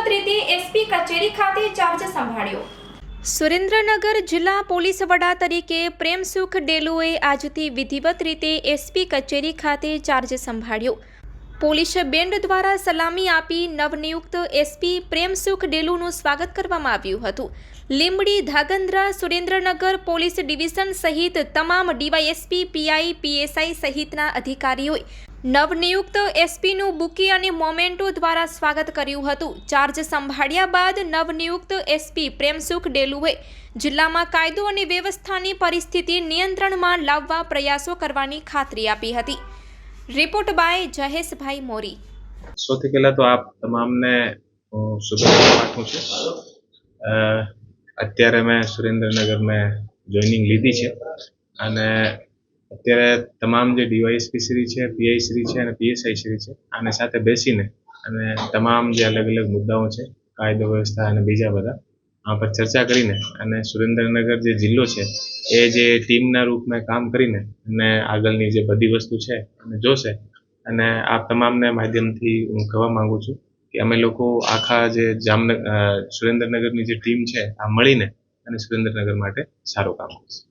વિધિવત રીતે એસપી કચેરી ખાતે ચાર્જ સંભાળ્યો। સુરેન્દ્રનગર જિલ્લા પોલીસ વડા તરીકે પ્રેમસુખ ડેલુએ આજથી વિધિવત રીતે એસપી કચેરી ખાતે ચાર્જ સંભાળ્યો। પોલીસ બેન્ડ દ્વારા સલામી આપી નવનિયુક્ત એસપી પ્રેમસુખ ડેલુનું સ્વાગત કરવામાં આવ્યું હતું। લીંબડી, ધાંગધ્રા, સુરેન્દ્રનગર પોલીસ ડિવિઝન સહિત તમામ ડીવાયએસપી, પીઆઈ, પીએસઆઈ સહિતના અધિકારીઓએ નવનિયુક્ત એસપીનું બુકે અને મોમેન્ટો દ્વારા સ્વાગત કર્યું હતું। ચાર્જ સંભાળ્યા બાદ નવનિયુક્ત એસપી પ્રેમસુખ ડેલુએ જિલ્લામાં કાયદો અને વ્યવસ્થાની પરિસ્થિતિ નિયંત્રણમાં લાવવા પ્રયાસો કરવાની ખાતરી આપી હતી। रिपोर्ट बाय जहेश भाई मोरी। સૌથી પહેલા તો આપ તમામને શુભેચ્છા પાઠવું છું। અત્યારે મેં સુરેન્દ્રનગરમાં જોઈનિંગ લીધી છે અને અત્યારે તમામ જે ડીવાયએસપી શ્રી છે, પીઆઈ શ્રી છે અને પીએસઆઈ શ્રી છે આને સાથે બેસીને અને તમામ જે અલગ અલગ મુદ્દાઓ છે, કાયદો વ્યવસ્થા અને બીજા બધા આ પર ચર્ચા કરીને અને સુરેન્દ્રનગર જે જિલ્લો છે એ જે ટીમના રૂપમાં કામ કરીને અને આગળની જે બધી વસ્તુ છે અને જોશે। અને આ તમામને માધ્યમથી હું કહેવા માંગુ છું કે અમે લોકો આખા જે સુરેન્દ્રનગરની જે ટીમ છે આ મળીને અને સુરેન્દ્રનગર માટે સારું કામ કરશે।